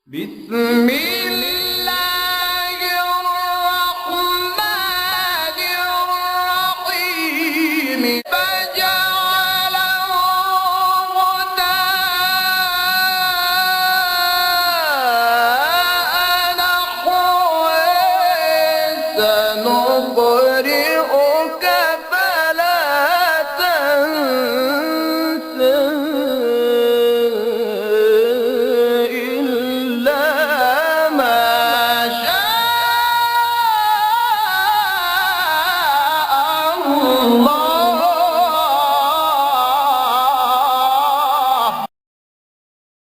بسم الله الرحمن الرحيم فجعله غثاء نحوا سنقرئك فلا تنسى إلا ما شاء الله.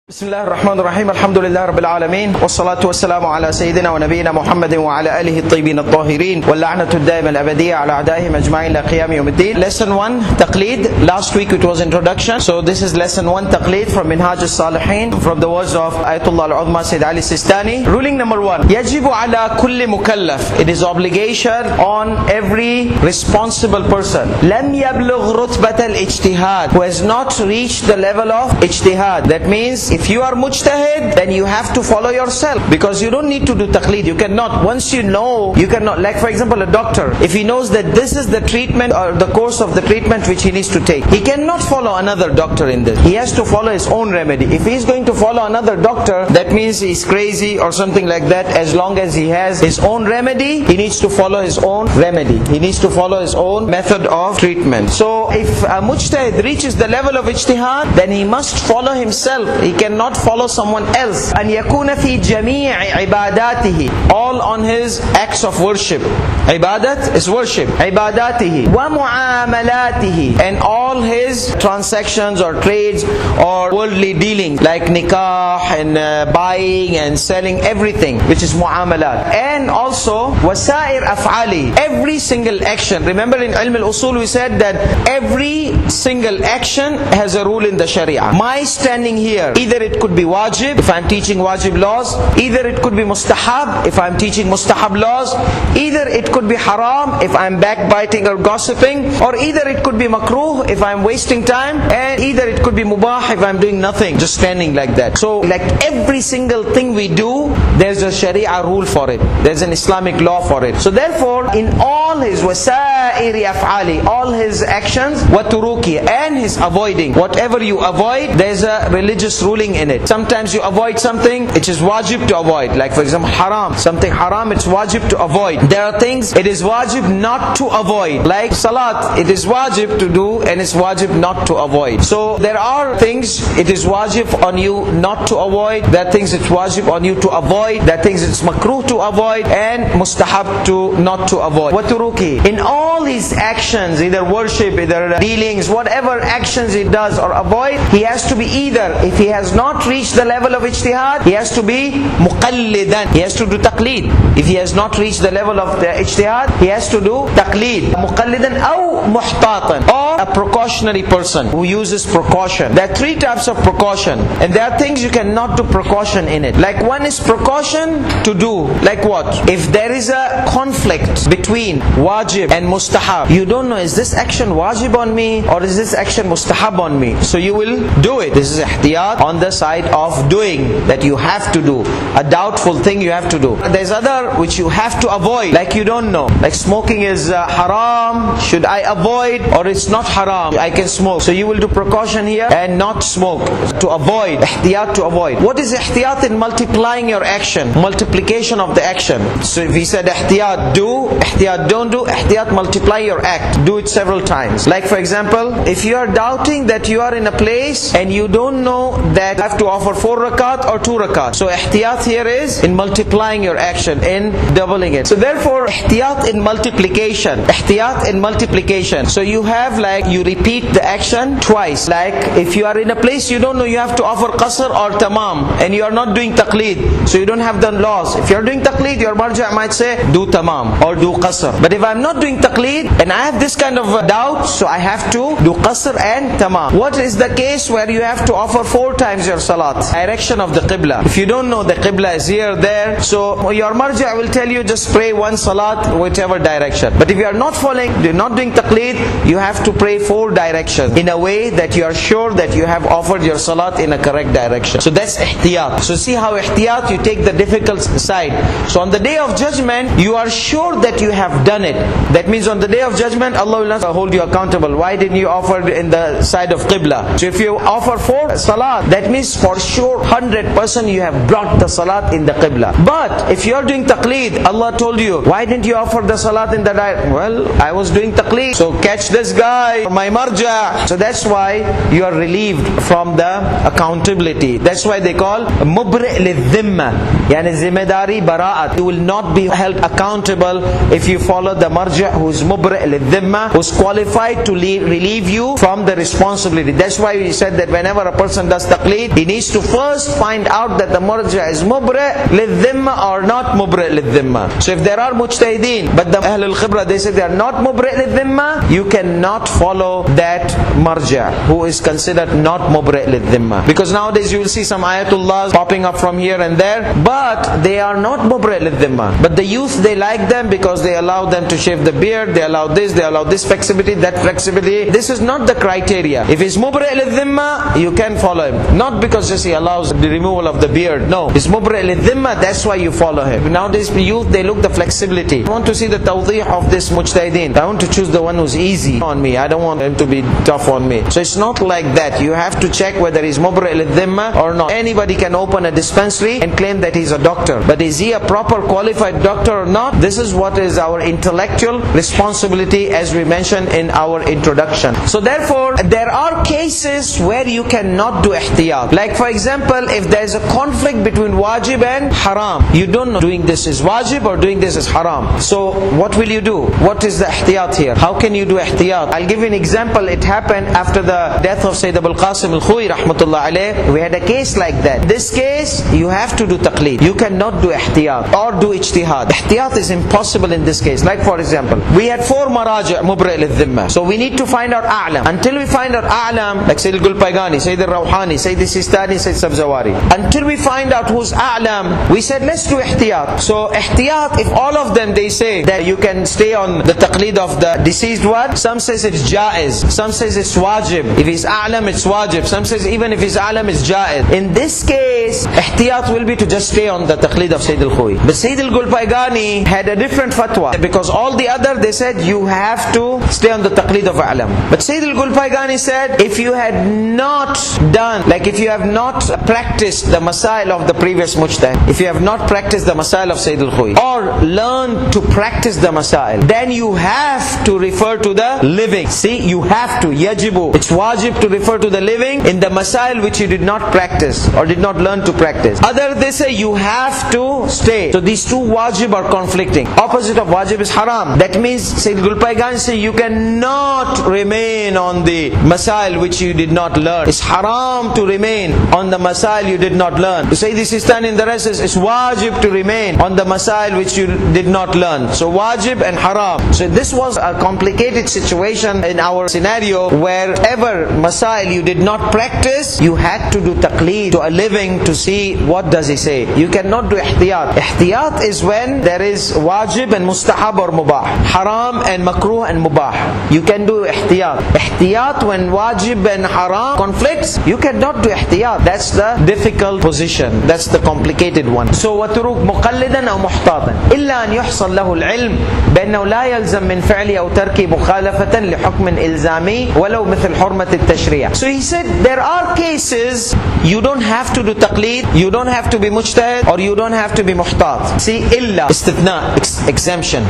بسم الله الرحمن الرحيم الحمد لله رب العالمين والصلاة والسلام على سيدنا ونبينا محمد وعلى آله الطيبين الطاهرين واللعنة الدائمة الأبدية على أعدائهم أجمعين إلى قيام يوم الدين. Lesson 1 Taqleed. Last week it was introduction. So this is lesson 1 Taqleed from Minhaj al-Salihin from the words of Ayatollah al-Udma Sayyid Ali Sistani. Ruling number 1. يجب على كل مكلف. It is obligation on every responsible person. لم يبلغ رتبة الاجتهاد. Who has not reached the level of ijtihad. That means if you are mujtahid, then you have to follow yourself, because you don't need to do taqleed. You cannot, once you know, you cannot, like for example a doctor, if he knows that this is the treatment or the course of the treatment which he needs to take, he cannot follow another doctor in this. He has to follow his own remedy. If he is going to follow another doctor, that means he's crazy or something like that. As long as he has his own remedy, he needs to follow his own remedy. He needs to follow his own method of treatment. So if a mujtahid reaches the level of ijtihad, then he must follow himself. He cannot follow someone else. أن يكون في جميع عباداته, all on his acts of worship. Ibadat is worship. عباداته ومعاملاته, and all his transactions or trades or worldly dealing, like nikah and buying and selling, everything which is muamalat. And also wasair af'ali, every single action. Remember in ilm al-usul we said that every single action has a rule in the sharia. My standing here, either it could be wajib if I'm teaching wajib laws, either it could be mustahab if I'm teaching mustahab laws, either it could be haram if I'm backbiting or gossiping, or either it could be makruh if I'm wasting time, and either it could be mubah if I'm doing nothing, just standing like that. So like every single thing we do, there's a sharia rule for it, there's an Islamic law for it. So therefore in all his wasairi af'ali, all his actions, waturuki, and his avoiding, whatever you avoid, there's a religious ruling in it. Sometimes you avoid something it is wajib to avoid, like for example haram, something haram it's wajib to avoid. There are things it is wajib not to avoid, like salat, it is wajib to do and it's wajib not to avoid. So there are things it is wajib on you not to avoid, there are things it's wajib on you to avoid, there are things it's makruh to avoid, and mustahab to not to avoid. Waturuki, in all his actions, either worship, either dealings, whatever actions he does or avoid, he has to be either, if he has not reached the level of ijtihad, he has to be muqallidan, he has to do taqleed. If he has not reached the level of the ijtihad, he has to do taqleed. Muqallidan aw muhtatan, or a precautionary person who uses precaution. There are three types of precaution, and there are things you cannot do precaution in it. Like one is precaution to do, like what? If there is a conflict between wajib and mustahab, you don't know, is this action wajib on me or is this action mustahab on me? So you will do it. This is ihtiyat on the side of doing, that you have to do. A doubtful thing you have to do. There's other which you have to avoid, like you don't know. Like smoking is haram, should I avoid, or it's not haram, I can smoke. So you will do precaution here and not smoke. To avoid, ihtiyat to avoid. What is ihtiyat in multiplying your action? Multiplication of the action. So if he said ihtiyat do, ihtiyat don't do, ihtiyat multiply your act. Do it several times. Like for example, if you are doubting that you are in a place and you don't know that you have to offer 4 rakat or 2 rakat. So ihtiyat here is in multiplying your action, in doubling it. So therefore ihtiyat in multiplication. Ihtiyat in multiplication. So you have, like, you repeat the action twice. Like if you are in a place you don't know you have to offer qasr or tamam, and you are not doing taqleed, so you don't have the laws. If you are doing taqleed, your marja might say do tamam or do qasr. But if I am not doing taqleed and I have this kind of doubt, so I have to do qasr and tamam. What is the case where you have to offer 4 times your salah? salat, direction of the qibla. If you don't know the qibla is here, there, so your marja will tell you just pray one salat whichever direction. But if you are not following, you're not doing taqleed, you have to pray 4 directions in a way that you are sure that you have offered your salat in a correct direction. So that's ihtiyat. So see how ihtiyat, you take the difficult side. So on the day of judgment, you are sure that you have done it. That means on the day of judgment, Allah will not hold you accountable. Why didn't you offer in the side of qibla? So if you offer 4 salat, that means for sure 100% you have brought the salat in the qibla. But if you are doing taqleed, Allah told you, why didn't you offer the salat in the right? Well, I was doing taqleed, so catch this guy, my marja. So that's why you are relieved from the accountability. That's why they call mubri' lidhimma, yani zimmedari bara'at. You will not be held accountable if you follow the marja who is mubri' lidhimma, who is qualified to relieve you from the responsibility. That's why we said that whenever a person does taqleed, he needs to first find out that the marja is mubri' lidhimma or not mubri' lidhimma. So if there are mujtahideen, but the Ahlul Khibra, they say they are not mubri' lidhimma, you cannot follow that marja who is considered not mubri' lidhimma. Because nowadays you will see some ayatullahs popping up from here and there, but they are not mubri' lidhimma. But the youth, they like them because they allow them to shave the beard, they allow this flexibility, that flexibility. This is not the criteria. If he's mubri' lidhimma, you can follow him. Not because just he allows the removal of the beard. No, he's mubri' lidhimma, that's why you follow him. Nowadays the youth, they look the flexibility. I want to see the tawdeeh of this mujtahideen. I want to choose the one who's easy on me. I don't want him to be tough on me. So it's not like that. You have to check whether he's mubri' lidhimma or not. Anybody can open a dispensary and claim that he's a doctor. But is he a proper qualified doctor or not? This is what is our intellectual responsibility, as we mentioned in our introduction. So therefore, there are cases where you cannot do ihtiyat. Like for example, if there is a conflict between wajib and haram, you don't know doing this is wajib or doing this is haram. So what will you do? What is the ihtiyat here? How can you do ihtiyat? I'll give you an example. It happened after the death of Sayyid Abul Qasim al-Khuy rahmatullah alayh. We had a case like that. This case, you have to do taqleed. You cannot do ihtiyat or do ijtihad. Ihtiyat is impossible in this case. Like for example, we had 4 maraji' mubri' lidhimma. So we need to find out a'lam. Until we find out a'lam, like Sayyid al-Gulpaygani, Sayyid al-Rawhani, Sayyid al-Sistani, Sayyid Sabzawari. Until we find out who's a'lam, we said let's do ihtiyat. So ihtiyat, if all of them they say that you can stay on the taqleed of the deceased one, some says it's jaiz, some says it's wajib. If he's a'lam, it's wajib. Some says even if he's a'lam, it's jaiz. In this case, ihtiyat will be to just stay on the taqleed of Sayyid al-Khuy. But Sayyid al-Gulpaygani had a different fatwa, because all the other they said you have to stay on the taqleed of a'lam. But Sayyid al-Gulpaygani said, if you had not done, like if you have not practiced the masail of the previous mujtahid, if you have not practiced the masail of Sayyid al-Khuy, or learned to practice the masail, then you have to refer to the living. See, you have to, yajibu. It's wajib to refer to the living in the masail which you did not practice or did not learn to practice. Other they say you have to stay. So these two wajib are conflicting. Opposite of wajib is haram. That means Sayyid Gulpaygani say you cannot remain on the masail which you did not learn. It's haram to remain on the masail you did not learn. You say this is done in the rest, it's wajib to remain on the masail which you did not learn. So wajib and haram. So this was a complicated situation in our scenario, wherever masail you did not practice, you had to do taqleed to a living to see what does he say. You cannot do ihtiyat. Ihtiyat is when there is wajib and mustahab or mubah, haram and makruh and mubah. You can do ihtiyat. Ihtiyat when wajib and haram conflicts, you cannot do ihtiyat. That's the difficult position. That's the complicated one. So وَتُرُكْ مُقَلِّدًا أَوْ مُحْتَاطًا إِلَّا أَنْ يُحْصَلْ لَهُ الْعِلْمِ بأنه لا يلزم من فعل أو ترك مخالفة لحكم إلزامي ولو مثل حرمة التشريع. So he said there are cases you don't have to do taqleed, you don't have to be mujtahid, or you don't have to be muhtat. See, illa, istithna, exemption.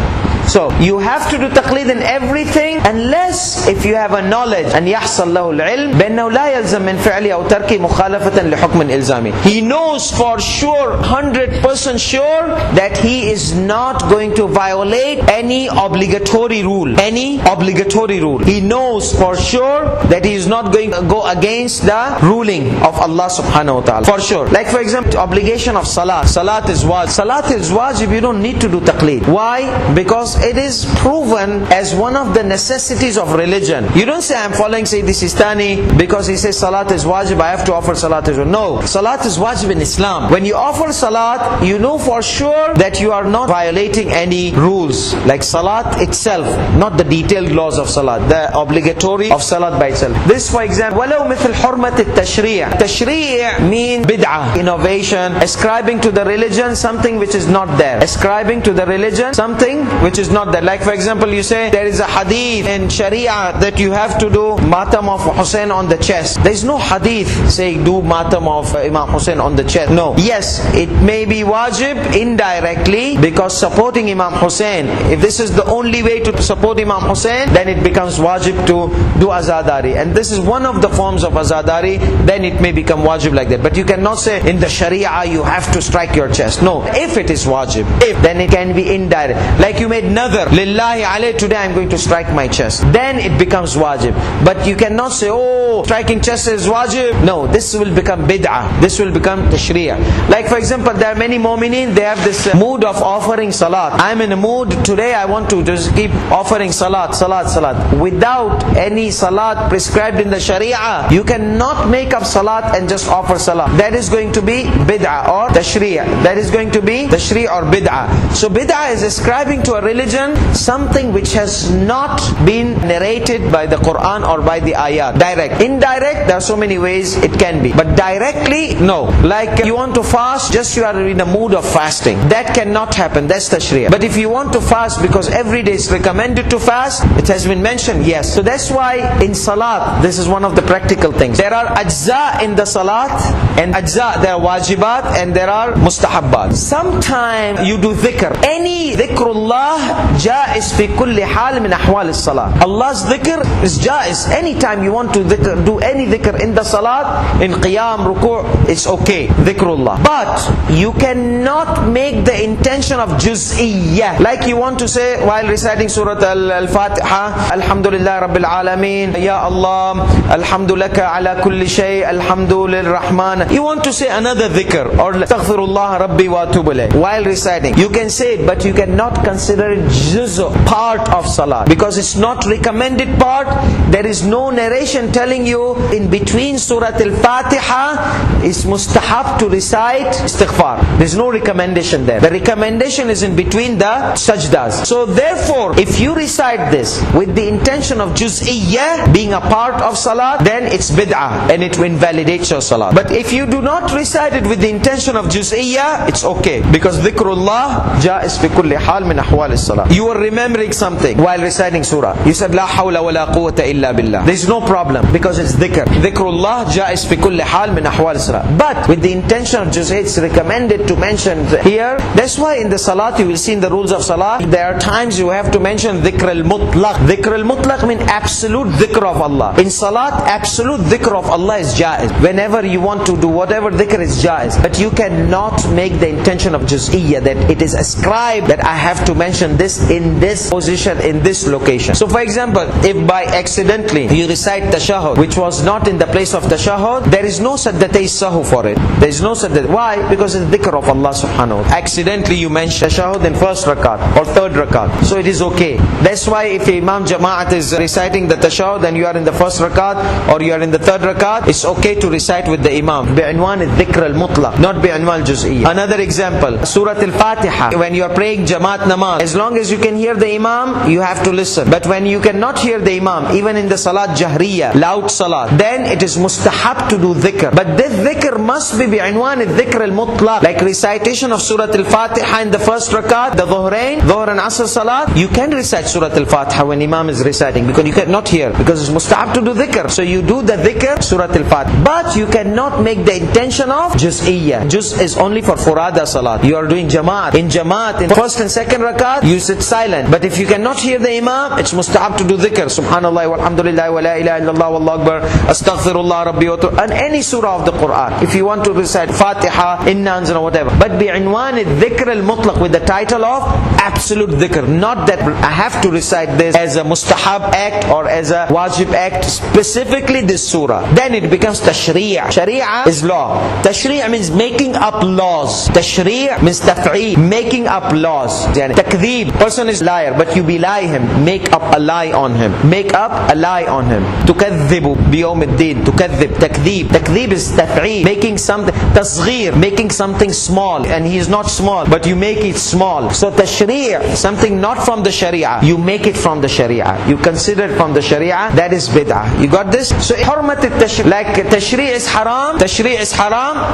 So you have to do taqleed in everything unless if you have a knowledge and يحصل له العلم بأنه لا يلزم من فعل أو ترك مخالفة لحكم إلزامي. He knows for sure, 100% sure that he is not going to violate any obligatory rule. Any obligatory rule. He knows for sure that he is not going to go against the ruling of Allah subhanahu wa ta'ala. For sure. Like for example, obligation of salat. Salat is wajib. Salat is wajib, you don't need to do taqleed. Why? Because it is proven as one of the necessities of religion. You don't say I'm following Sayyidi Sistani because he says salat is wajib, I have to offer salat as well. No, salat is wajib in Islam. When you offer salat, you know for sure that you are not violating any rules, like salat itself, not the detailed laws of salat, the obligatory of salat by itself. This, for example, وَلَوْ مِثْلْ حُرْمَةِ التَّشْرِيعِ. Tashri' means bid'ah, innovation, ascribing to the religion something which is not there. Ascribing to the religion something which is not there. Like for example, you say there is a hadith in Sharia that you have to do matam of Hussein on the chest. There is no hadith saying do matam of Imam Hussein on the chest. No. Yes, it may be wajib indirectly because supporting Imam Hussein, if this is the only way to support Imam Hussein, then it becomes wajib to do azadari. And this is one of the forms of azadari, then it may become wajib like that. But you cannot say in the Sharia you have to strike your chest. No. If it is wajib, then it can be indirect. Like you made nadhar, lillahi alayh, today I'm going to strike my chest. Then it becomes wajib. But you cannot say, oh, striking chest is wajib. No, this will become bid'ah. This will become tashri'ah. Like for example, there are many mu'mineen, they have this mood of offering salat. I'm in a mood, today I want to just keep offering salat, salat, salat. Without any salat prescribed in the Sharia, you cannot make up salat and just offer salat. That is going to be bid'ah or tashri'ah. That is going to be tashri' or bid'ah. So bid'ah is ascribing to a religion something which has not been narrated by the Quran or by the ayat. Direct. Indirect, there are so many ways it can be. But directly, no. Like you want to fast, just you are in a mood of fasting. That cannot happen. That's tashri'ah. But if you want to fast because every day is recommended to fast, it has been mentioned, yes. So that's why in salat, this is one of the practical things. There are ajza in the salat, and ajza, there are wajibat and there are mustahabbat. Sometimes you do dhikr. Any dhikrullah jaiz fi kulli hal min ahwal as-salat. Allah's dhikr is jaiz. Anytime you want to do any dhikr in the salat, in qiyam, ruku', it's okay. Dhikrullah. But you cannot make the intention of juz'iyyah. Like you want to say while reciting Surah Al-Fatiha, Alhamdulillah Rabbil Alameen, Ya Allah, Alhamdulillah ala kulli shay, Alhamdulillah Rahman. You want to say another dhikr or Astaghfirullah Rabbi wa atubu ilayh while reciting. You can say it, but you cannot consider it juz' part of salat because it's not recommended part. There is no narration telling you in between Surah Al-Fatiha it's mustahab to recite istighfar. There's no recommendation there. The recommendation is in between the sajdas. So therefore, if you recite this with the intention of juz'iyyah being a part of salat, then it's bid'ah and it invalidates your salat. But if you do not recite it with the intention of juz'iyyah, it's okay because dhikrullah jaiz fi kulli hal min ahwal as-salat. You are remembering something while reciting surah. You said la hawla wa la quwwata illa billah. There's no problem because it's dhikr. Dhikrullah jaiz fi kulli hal min ahwal as-salat. But with the intention of juz'iyyah, it's recommended to mention here. That's why in the salat you will see in the rules of salat, there are times you have to mention dhikr al-mutlaq. Dhikr al-mutlaq means absolute dhikr of Allah. In salat, absolute dhikr of Allah is jaiz. Whenever you want to do whatever dhikr is jaiz. But you cannot make the intention of juz'iyyah that it is ascribed that I have to mention this in this position, in this location. So for example, if by accidentally you recite tashahhud which was not in the place of tashahhud, there is no sajdatay sahu for it. There is no sajdat. Why? Because it's dhikr of Allah subhanahu wa ta'ala. Accidentally you mention tashahhud in first rakat or third rakat. So it is okay. That's why if Imam Jama'at is reciting the tashahhud and you are in the first rakat or you are in the third rakat, it's okay to recite with the Imam. Bi'inwan al-dhikr al-mutlaq, not bi'inwan al-juz'iyyah. Another example, Surah Al-Fatiha. When you are praying Jamaat namaz, as long as you can hear the Imam, you have to listen. But when you cannot hear the Imam, even in the Salat Jahriya, loud Salat, then it is mustahab to do dhikr. But this dhikr must be bi'inwan al-dhikr al-mutlaq. Like recitation of Surah Al-Fatiha in the first rakat, the Dhuhrain, Dhuhr and Asr Salat, you can recite Surah Al-Fatiha when Imam is reciting because you cannot hear, because it's mustahab to do dhikr. So you do the dhikr, Surah Al-Fatiha. But you cannot make the intention of juz'iyyah. Juz is only for furada Salat. You are doing Jamaat. In Jamaat, in first and second rakat, you sit silent. But if you cannot hear the Imam, it's mustahab to do dhikr. Subhanallah walhamdulillah wa la ilaha illallah wallahu akbar, astaghfirullah rabbi wa atubu, and any surah of the Quran. If you want to recite Fatiha, Inna anzalna, whatever. But bi'inwan al-dhikr al-mutlaq, with the title of absolute dhikr. Not that I have to recite this as a mustahab act or as a wajib act, specifically this surah. Then it becomes tashri'. Sharia is law. Tashri' means making up laws. Tashri' means taf'i', making up laws. Taqleed Takdhib. Person is liar, but you belie him. Make up a lie on him. Make up a lie on him. Tukadhibu biyawm ad-din. Tukadhib. Takdhib. Takdhib is taf'eel. Making something, tasghir, making something small. And he is not small, but you make it small. So tashri', something not from the sharia, you make it from the sharia. You consider it from the sharia, that is bid'ah. You got this? So hurmat al-tashri', like tashri' is haram,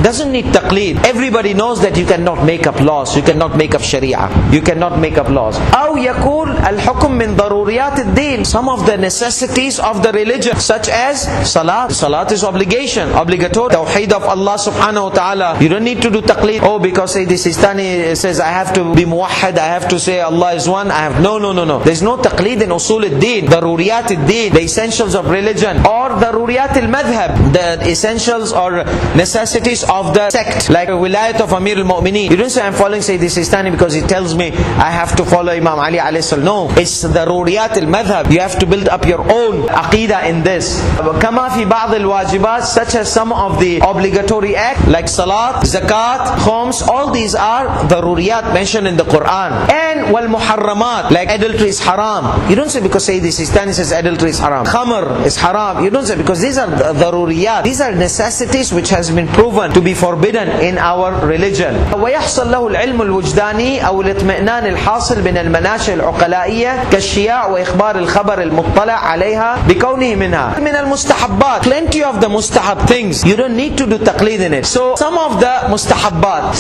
doesn't need taqleed. Everybody knows that you cannot make up laws. You cannot make up sharia. You cannot make up laws. أو يكون الحكم من ضروريات الدين. Some of the necessities of the religion, such as salat. Salat is obligatory. Tawheed of Allah subhanahu wa ta'ala. You don't need to do taqleed. Oh, because Sayyidi Sistani says I have to be muwahhid, I have to say Allah is one. No. There's no taqleed in usul al-din. Daruriyat al-din, the essentials of religion, or daruriyat al-madhab, the essentials or necessities of the sect, like wilayat of Amir al-Mu'mineen. You don't say I'm following Sayyidi Sistani because he tells me I have to follow Imam Ali alayhi salam. No, it's daruriyat al-madhab. You have to build up your own aqidah in this. Kama fi ba'd al-wajibat, such as some of the obligatory acts like salat, zakat, khums, all these are daruriyat mentioned in the Quran. And wal muharramat, like adultery is haram. You don't say because Sayyidi Sistani says adultery is haram. Khamr is haram. You don't say, because these are daruriyat. These are necessities which has been proven to be forbidden in our religion. ويحصل له العلم الوجداني أو الاطمئنان الحاصل من المناشئ العقلائية كالشياع وإخبار الخبر المطلع عليها بكونه منها من المستحبات. Plenty of the mustahab things, you don't need to do taqleed in it. So some of the mustahabbat,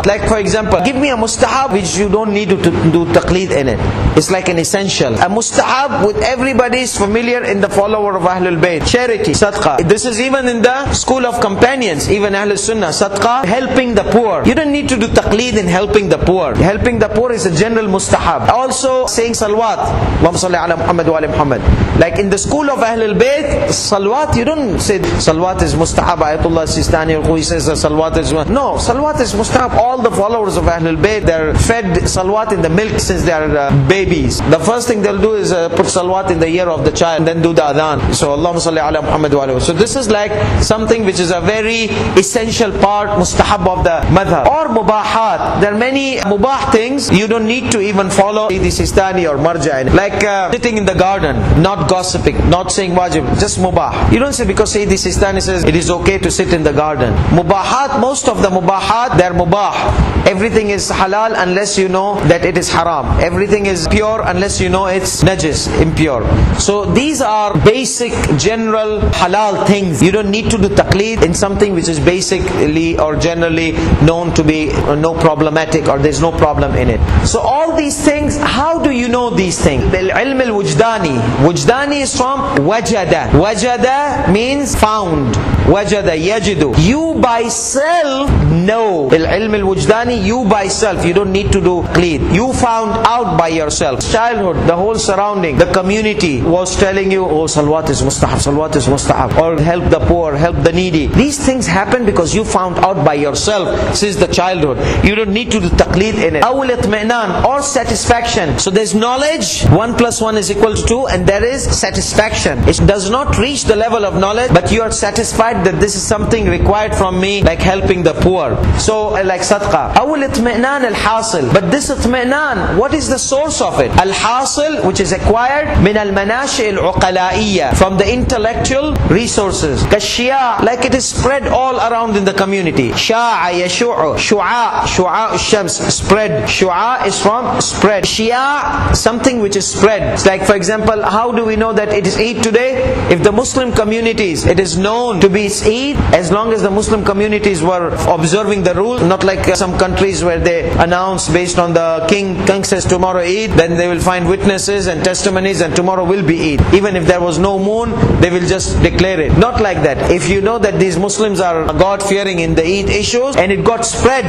like for example, give me a mustahab which you don't need to do taqleed in it. It's like an essential. A mustahab with everybody is familiar in the follower of Ahlul Bayt. Charity, sadaqah. This is even in the school of companions, even Ahlul Sunnah. Sadaqah, helping the poor. You don't need to do taqleed in helping the poor. Helping the poor is a general mustahab. Also saying salawat. Allahumma salli ala Muhammad wa ala Muhammad. Like in the school of Ahlul Bayt, salawat, you don't say salawat is mustahab. Ayatullah Sistani or who says salawat is one. No, salawat is mustahab. All the followers of Ahlul Bayt, they're fed salawat in the milk since they're babies. The first thing they'll do is put salawat in the ear of the child and then do the adhan. So Allahumma salli ala Muhammad wa ala. So this is like something which is a very essential part, mustahab of the madhab. Or mubahat. There are many mubah things you don't need to even follow Sayyidi Sistani or marja. Like sitting in the garden, not gossiping, not saying wajib, just mubah. You don't say because Sayyidi Sistani says it is okay to sit in the garden. Mubahat, most of the mubahat, they're mubah. Everything is halal unless you know that it is haram. Everything is pure unless you know it's najis, impure. So these are basic, general halal things. You don't need to do taqleed in something which is basically or generally known to be no problematic, or there's no problem in it. So all these things, how do you know these things? Al-ilm al-wujdani. Wujdani is from wajada. Wajada means found. Wajada, yajidu. You by self know. Al-ilm al-wujdani, you by self. You don't need to do taqleed. You found out by yourself. Childhood, the whole surrounding, the community was telling you, oh, salawat is mustahab, salawat is mustahab, or help the poor, help the needy. These things happen because you found out by yourself since the childhood. You don't need to do taqleed in it. Awul itmi'nan, or satisfaction. So there's knowledge, 1 + 1 = 2, and there is satisfaction. It does not reach the level of knowledge, but you are satisfied that this is something required from me, like helping the poor. So like sadaqah. Awul itmi'nan al-hasil. But this itmi'nan, what is the source of it? Al-hasil, which is acquired min al-manashi' al-uqala'iyya, from the intellectual resources. Kashia, like it is spread all around in the community. Sha'a yashu'u, shu'a shams, spread. Shu'a is from spread. Shia, something which is spread. It's like, for example, how do we know that it is Eid today? If the Muslim communities, it is known to be Eid, as long as the Muslim communities were observing the rule, not like some countries where they announce based on the king says tomorrow Eid, then they will find witnesses and testimonies and tomorrow will be Eid. Even if there was no moon, they will just declare it. Not like that. If you know that these Muslims are God-fearing in the Eid issues, and it got spread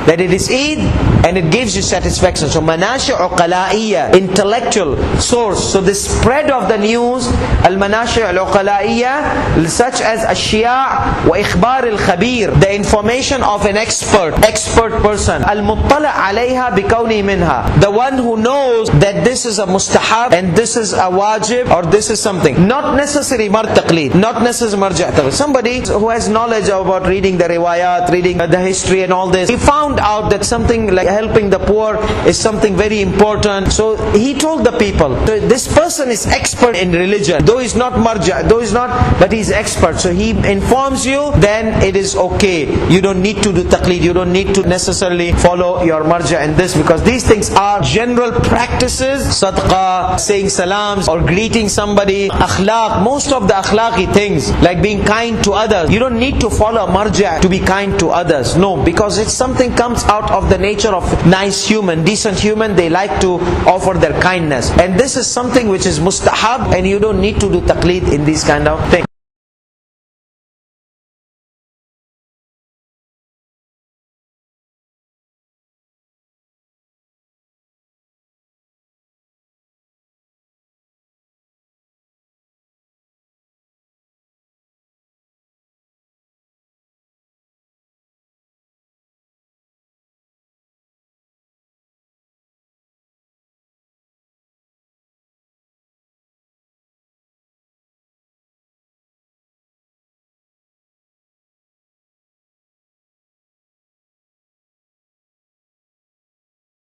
that it is Eid, and it gives you satisfaction. So manashi' uqala'iyya, intellectual source. So the spread of the news, al-manashi' al-uqala'iyya, such as ash-shia al-irja' wa ikhbar al-khabir, the information of an expert person. Al-muttala' alayha bikawni minha, the one who knows that this is a mustahab and this is a wajib or this is something. Not necessary taqleed, not necessary marja' taqleed. Somebody who has knowledge about reading the riwayat, reading the history and all this, he found out that something like helping the poor is something very important. So he told the people. So this person is expert in religion, though he's not marja', but he's expert. So he informs you, then it is okay. You don't need to do taqleed. You don't need to necessarily follow your marja' in this, because these things are general practices. Sadaqah, saying salams or greeting somebody, akhlaq, most of the akhlaqi things like being kind to others. You don't need to follow marja' to be kind to others. No, because it's something comes out of the nature of nice human, decent human. They like to offer their kindness, and this is something which is mustahab, and you don't need to do taqleed in these kind of things.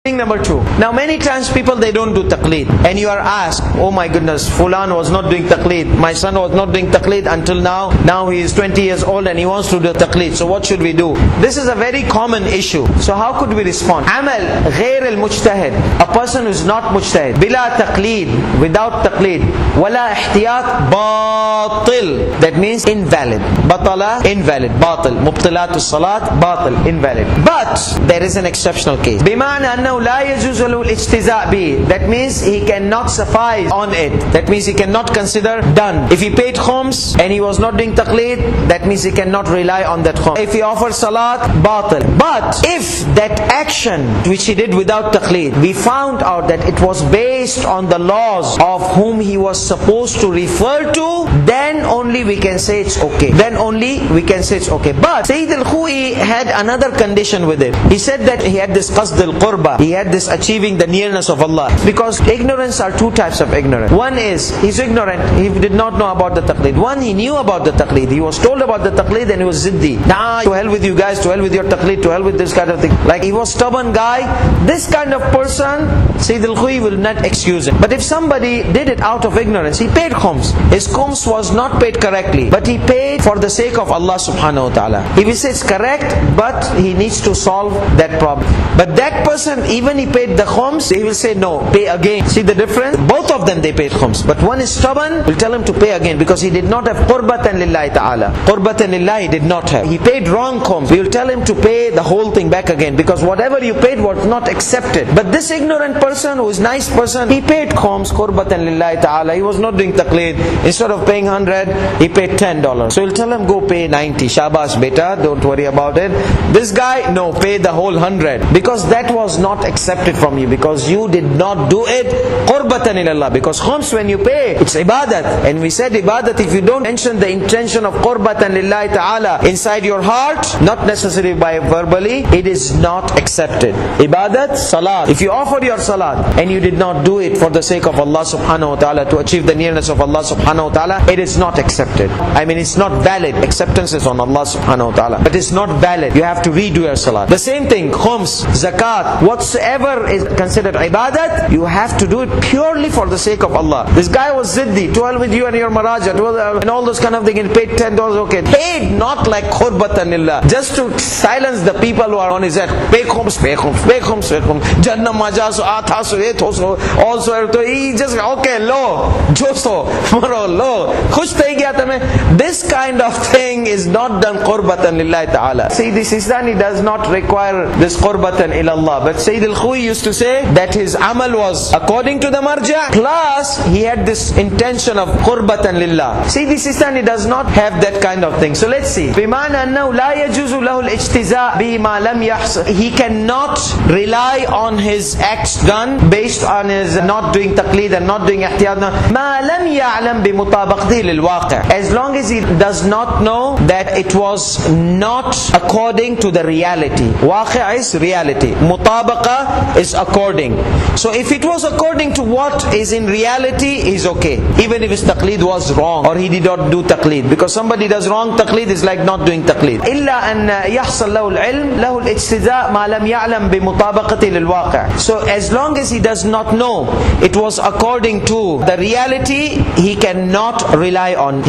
Thing number 2. Now many times people, they don't do taqleed, and you are asked, oh my goodness, Fulan was not doing taqleed, my son was not doing taqleed until now he is 20 years old and he wants to do taqleed, so what should we do? This is a very common issue. So how could we respond? Amal ghair al-mujtahid, a person who is not mujtahid, bila taqleed, without taqleed, wala ihtiyat, batil, that means invalid. Batala, invalid. Batil, mubtilatu salat, batil, invalid. But there is an exceptional case. Bima'na anna لا يجوز له الاجتزاء به, that means he cannot suffice on it, that means he cannot consider done. If he paid khums and he was not doing taqleed, that means he cannot rely on that khums. If he offered salat, batil. But if that action which he did without taqleed, we found out that it was based on the laws of whom he was supposed to refer to, then only we can say it's okay. Then only we can say it's okay. But Sayyid al-Khu'i had another condition with it. He said that he had this qasd al-qurba, he had this achieving the nearness of Allah. Because ignorance are two types of ignorance. One is, he's ignorant, he did not know about the taqleed. One, he knew about the taqleed, he was told about the taqleed and he was ziddi. Nah, to hell with you guys, to hell with your taqleed, to hell with this kind of thing. Like he was stubborn guy. This kind of person, Sayyid al-Khu'i will not excuse him. But if somebody did it out of ignorance, he paid khums. His khums was not paid correctly, but he paid for the sake of Allah subhanahu wa ta'ala. If he says it's correct, but he needs to solve that problem. But that person, even he paid the khums, he will say no, pay again. See the difference? Both of them they paid khums, but one is stubborn, we'll tell him to pay again, because he did not have qurbatan lillahi ta'ala. Qurbatan lillahi he did not have. He paid wrong khums. We will tell him to pay the whole thing back again, because whatever you paid was not accepted. But this ignorant person, who is nice person, he paid khums, qurbatan lillahi ta'ala. He was not doing taqleed. Instead of paying 100, he paid $10. So we'll tell him, go pay 90. Shabas beta, don't worry about it. This guy, no, pay the whole 100, because that was not accepted from you, because you did not do it qurbatan ilallah. Because khums, when you pay, it's ibadat, and we said ibadat, if you don't mention the intention of qurbatan lillahi ta'ala inside your heart, not necessarily by verbally, it is not accepted. Ibadat, salat, if you offer your salat and you did not do it for the sake of Allah subhanahu wa ta'ala, to achieve the nearness of Allah subhanahu wa ta'ala, it is not accepted. I mean, it's not valid. Acceptance is on Allah subhanahu wa ta'ala, but it's not valid. You have to redo your salat. The same thing, khums, zakat, whatsoever is considered ibadat, you have to do it purely for the sake of Allah. This guy was ziddi, 12 with you and your maraja, 12, and all those kind of things, and paid $10, okay. Paid not like qurbatan lillah, just to silence the people who are on his head. Pay khums, pay khums, pay khums, pay khums. Jannah majaso, athaso, ethoso, also, he just, okay, lo, joso, maro, lo, khush thai gaya tame. This kind of thing is not done qurbatan lillahi ta'ala. Sayyid Sistani does not require this qurbatan ilallah, but Sayyid al-Khuwi used to say that his amal was according to the marja, plus he had this intention of qurbatan lillah. Sayyidi Sistani does not have that kind of thing. So let's see. بِمَعْنَ أَنَّهُ لَا يَجُوزُ لَهُ الْإِجْتِزَاء بِمَا لَمْ يَحْصَ. He cannot rely on his acts done based on his not doing taqleed and not doing ihtiyad. مَا لَمْ يَعْلَمْ بِمُطَابَقْتِهِ لِلْوَاقِعِ. As long as he does not know that it was not according to the reality. Waqi' is reality. Mutabaqa is according. So if it was according to what is in reality, is okay. Even if his taqleed was wrong or he did not do taqleed. Because somebody does wrong taqleed is like not doing taqleed. إِلَّا أَنَّ يَحْصَلْ لَهُ الْعِلْمِ لَهُ الْإِجْتِزَاء مَا لَمْ يَعْلَمْ بِمُطَابَقَةِ لِلْوَاقِعِ. So as long as he does not know it was according to the reality, he cannot rely on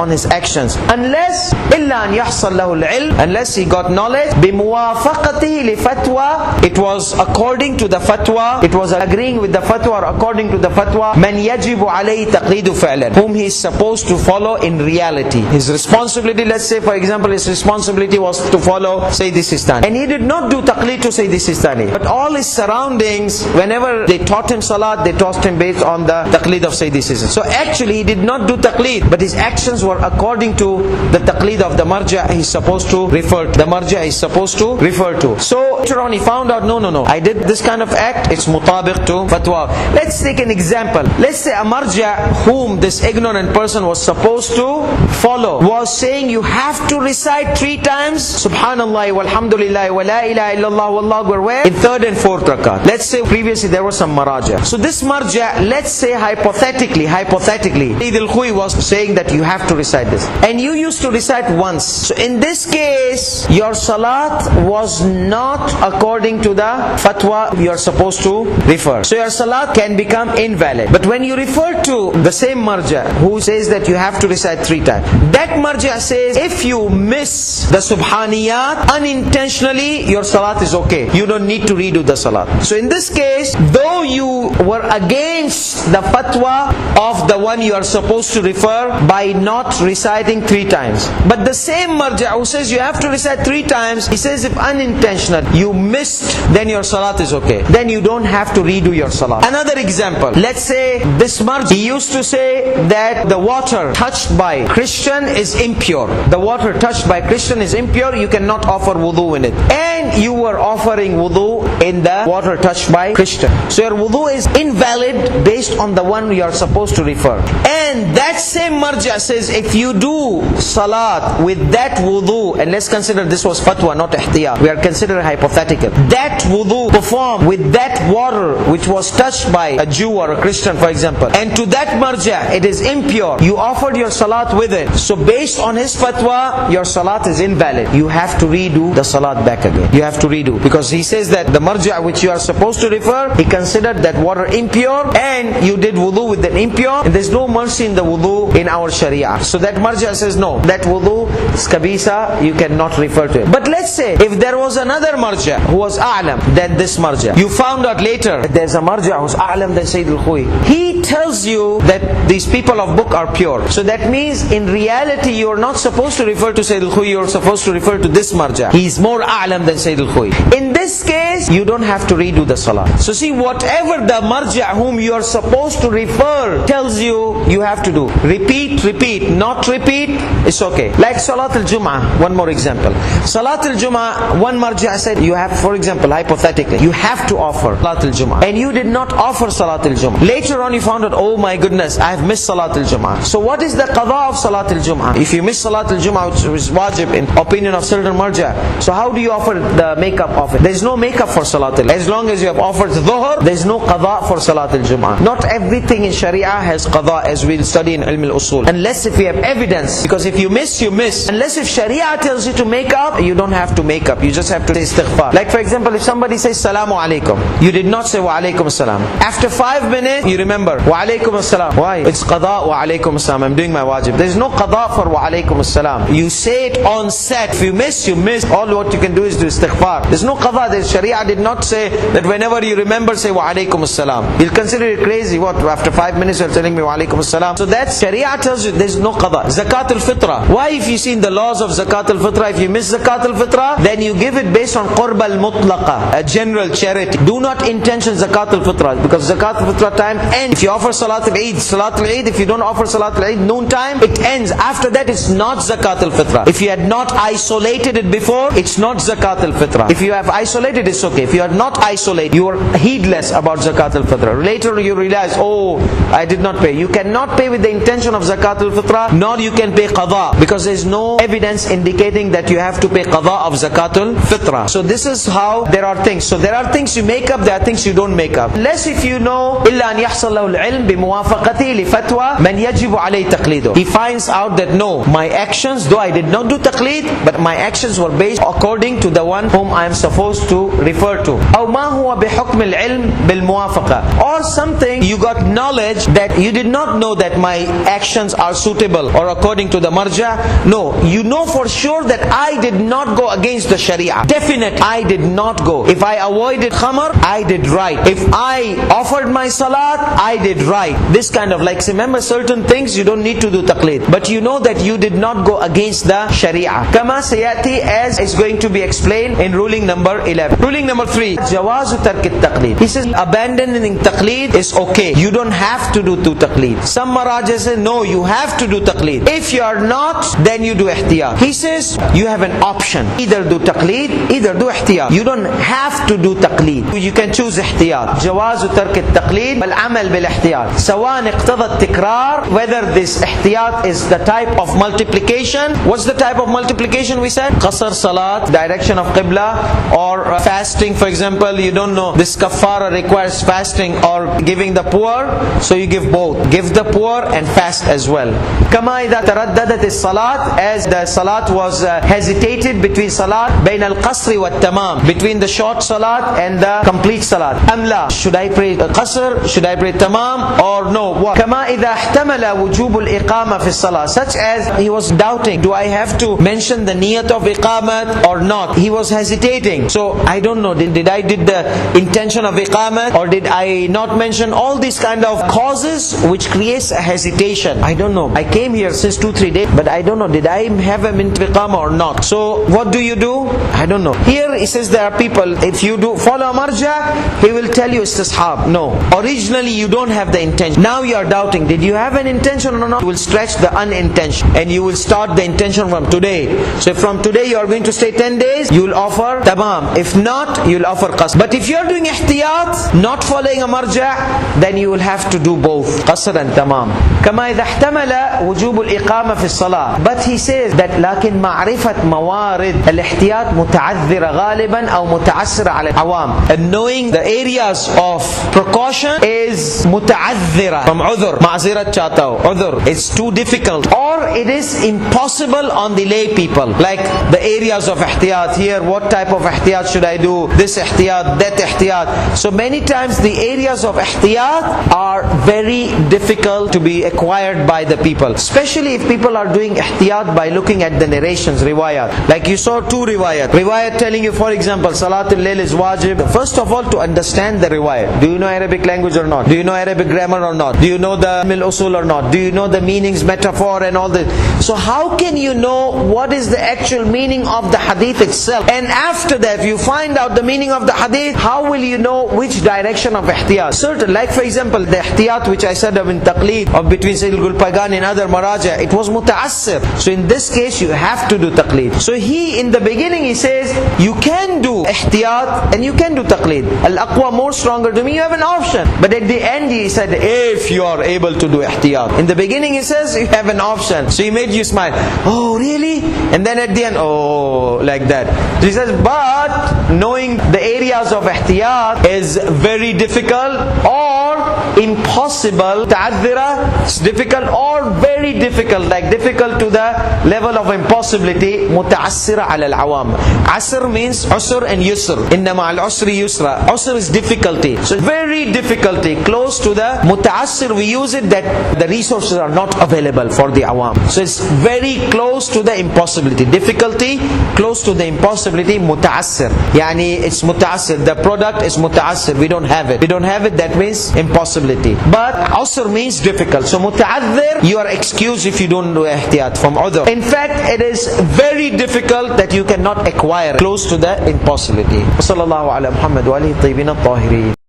his actions. Unless إِلَّا أَنْ يَحْصَلْ لَهُ الْعِلْمِ, unless he got knowledge بِمُوَافَقَتِهِ لِفَتْوَى, it was according to the fatwa, it was agreeing with the fatwa or according to the fatwa, مَنْ يَجِبُ عَلَيْهِ تَقْلِيدُ فِعْلًا, whom he is supposed to follow in reality. His responsibility, let's say for example, his responsibility was to follow Sayyidi Sistani, and he did not do taqleed to Sayyidi Sistani, but all his surroundings, whenever they taught him salat, they taught him based on the taqleed of Sayyidi Sistani. So actually he did not do taqleed, but his actions were according to the taqleed of the marja he's supposed to refer to. The marja is supposed to refer to. So later on he found out, no, I did this kind of act, it's mutabiq to fatwa. Let's take an example. Let's say a marja whom this ignorant person was supposed to follow was saying you have to recite 3 times Subhanallah walhamdulillah wa la ilaha illallah wallahu akbar, where? In 3rd and 4th rakat. Let's say previously there was some maraja. So this marja, let's say hypothetically Taqleed al-Khuwi was saying that you have to recite this, and you used to recite once. So in this case your salat was not according to the fatwa you are supposed to refer. So your salat can become invalid. But when you refer to the same marja who says that you have to recite 3 times, that marja says if you miss the subhaniyat unintentionally, your salat is okay. You don't need to redo the salat. So in this case, though you were against the fatwa of the one you are supposed to refer by not reciting 3 times, but the same marja who says you have to recite 3 times, he says if unintentional you missed, then your salat is okay. Then you don't have to redo your salat. Another example, let's say this marja, he used to say that the water touched by Christian is impure. The water touched by Christian is impure, you cannot offer wudu in it. And you were offering wudu in the water touched by Christian. So your wudu is invalid based on the one you are supposed to refer. And that same marja says if you do salat with that wudu, and let's consider this was fatwa, not ihtiyat, we are considering hypothetical, that wudu performed with that water which was touched by a Jew or a Christian for example, and to that marja it is impure, you offered your salat with it. So based on his fatwa, your salat is invalid. You have to redo the salat back again. You have to redo, because he says that the marja which you are supposed to refer, he considered that water impure and you did wudu with the impure, and there's no mercy in the wudu in our sharia. So that marja says no, that wudu is kabisa, you cannot refer to it. But let's say if there was another marja who was a'lam than this marja, you found out later that there's a marja who's a'lam than Sayyid al-Khuwi, he tells you that these people of book are pure. So that means in reality you are not supposed to refer to Sayyid al-Khuwi, you are supposed to refer to this marja. He is more a'lam than Sayyid al-Khuwi. In this case you don't have to redo the salah. So see, whatever the marja whom you are supposed to refer tells you, you have to do. Repeat, not repeat, it's okay. Like Salat al-Jum'ah, one more example. Salat al-Jum'ah, one marja said you have, for example, hypothetically, you have to offer Salat al-Jum'ah, and you did not offer Salat al-Jum'ah. Later on you found out, oh my goodness, I have missed Salat al-Jum'ah. So what is the qada of Salat al-Jum'ah? If you miss Salat al-Jum'ah, which is wajib in opinion of certain marja, so how do you offer the makeup of it? There is no makeup for Salat al-Jum'ah. As long as you have offered dhuhr, there is no qada for Salat al-Jum'ah. Not everything in sharia has qada, as we'll study in ilm al-usul, unless if we have evidence. Because if you miss, you miss. Unless if sharia tells you to make up, you don't have to make up, you just have to say istighfar. Like for example, if somebody says salamu alaikum, you did not say wa alaikum assalam. After 5 minutes you remember wa alaikum assalam. Why? It's qada wa alaikum assalam, I'm doing my wajib. There is no qada for wa alaikum assalam. You say it on set. If you miss, you miss. All what you can do is do istighfar. There's no qada. There's sharia Sharia did not say that whenever you remember, say wa alaikum assalam. You'll consider it crazy. What, after 5 minutes you're telling me wa alaikum assalam? So that's Sharia tells you there's no qada. Zakat al-fitra. Why, if you see in the laws of Zakat al-fitra, if you miss Zakat al-fitra, then you give it based on qurb al-mutlaqa, a general charity. Do not intention Zakat al-fitra, because Zakat al-fitra time ends. If you offer Salat al-Eid, if you don't offer Salat al-Eid noon time, it ends. After that it's not Zakat al-fitra. If you had not isolated it before, it's not Zakat al-fitra. If you have isolated, it's okay. If you are not isolated, you are heedless about Zakat al-fitra. Later you realize, oh, I did not pay. You cannot pay with the intention of Zakat al-fitra, nor you can pay qada, because there is no evidence indicating that you have to pay qada of Zakat al-fitra. So this is how there are things. So there are things you make up, there are things you don't make up. Unless if you know, إِلَّا أَنْ يَحْصَلْ لَهُ الْعِلْمِ بِمُوَافَقَتِهِ لِفَتْوَى مَنْ يَجِبُ عَلَيْهِ تَقْلِيدُهُ. He finds out that no, my actions, though I did not do taqleed, but my actions were based according to the one whom I am supposed to refer to. أَوْ مَا هُوَ بِحُكْمِ الْعِلْمِ بِالْمُوَافَقَةِ. Or something you got knowledge that you did not know that my actions are suitable or according to the marja. No, you know for sure that I did not go against the sharia. Definite, I did not go. If I avoided khamar, I did right. If I offered my salat, I did right. This kind of, like, remember certain things you don't need to do taqleed, but you know that you did not go against the sharia. Kama sayati, as is going to be explained in ruling number 11. Ruling number 3, jawazu tark at-taqleed. He says abandoning taqleed is okay. You don't have to do taqleed. Some marajas say no, you have to do taqleed. If you are not, then you do ihtiyat. He says you have an option. Either do taqleed, either do ihtiyat. You don't have to do taqleed. You can choose ihtiyat. Jawazu tark at-taqleed wal amal bil ihtiyat. Sawan iqtada at-tikrar, whether this ihtiyat is the type of multiplication. What's the type of multiplication we said? Qasr salat, direction of qibla, or fasting. For example, you don't know this kafara requires fasting or giving the poor, so you give both. Give the poor and fast as well. Kama idha taraddadat as-salat, as the salat was hesitated between salat bain al-qasri wa tamam, between the short salat and the complete salat. Amla, should I pray qasr, should I pray tamam, or no? What? Kama idha ihtamala wujub al-iqama fi salat, such as he was doubting, do I have to mention the niyat of iqamat or not? He was hesitating. So I don't know, did I did the intention of iqamat or did I not mention? All these kind of causes which creates a hesitation. I don't know. I came here since 2-3 days, but I don't know, did I have a mint iqama or not? So what do you do? I don't know. Here he says there are people, if you do follow marja, he will tell you istishab. No. Originally you don't have the intention. Now you are doubting, did you have an intention or not? You will stretch the unintention and you will start the intention from today. So if from today you are going to stay 10 days, you will offer tamam. If not, you will offer qasr. But if you are doing ihtiyat, not following a marja, then you will have to do both, qasr and tamam. Kama idha ihtamala wujub al-iqama fi as-salah. But he says that lakin ma'rifat mawarid al-ihtiyat muta'adhdhira ghaliban aw muta'assira ala al-awam. And knowing the areas of precaution is muta'adhdhira, from udhur, ma'zirat chata ho, udhur. It's too difficult, or it is impossible on the lay people. Like the areas of ihtiyat, here what type of ihtiyat should I do? This ihtiyat, that ihtiyat. So many times the areas of ihtiyat are very difficult to be acquired by the people, especially if people are doing ihtiyat by looking at the narrations, riwayat. Like you saw 2 riwayat telling you, for example, Salatul Layl is wajib. First of all, to understand the riwayat. Do you know Arabic language or not? Do you know Arabic grammar or not? Do you know the mil usul or not? Do you know the meanings, metaphor and all this? So how can you know what is the actual meaning of the hadith itself? And after that you find out the meaning of the hadith, how will you know which direction of ihtiyat? Certain, like for example, the ihtiyat which I said of in taqleed, of between Sayyid al-Gulpagan and other maraja, it was muta'assir. So in this case you have to do taqleed. So he, in the beginning he says, you can do ihtiyat and you can do taqleed. Al-aqwa, more stronger to me, you have an option. But at the end he said, if you are able to do ihtiyat. In the beginning he says, you have an option. So he made you smile. Oh really? And then at the end, oh, like that. So he says, but knowing the areas of ihtiyat is very difficult, or impossible. Muta'athira is difficult or very difficult, like difficult to the level of impossibility. Muta'assira ala al-awam. Asr means usr and yusr. Inna ma'al usri yusra. Usr is difficulty. So very difficulty, close to the muta'assir. We use it that the resources are not available for the awam. So it's very close to the impossibility. Difficulty, close to the impossibility. Muta'assir. Yani it's muta'assir. The product is muta'assir. We don't have it. We don't have it, that means impossibility. But usr means difficult. So muta'athir, you are excused if you don't do ihtiyat from udhr. In fact, it is very difficult that you cannot acquire, close to the impossibility. Sallallahu ala Muhammad wa alihi tayyibin at-tahirin.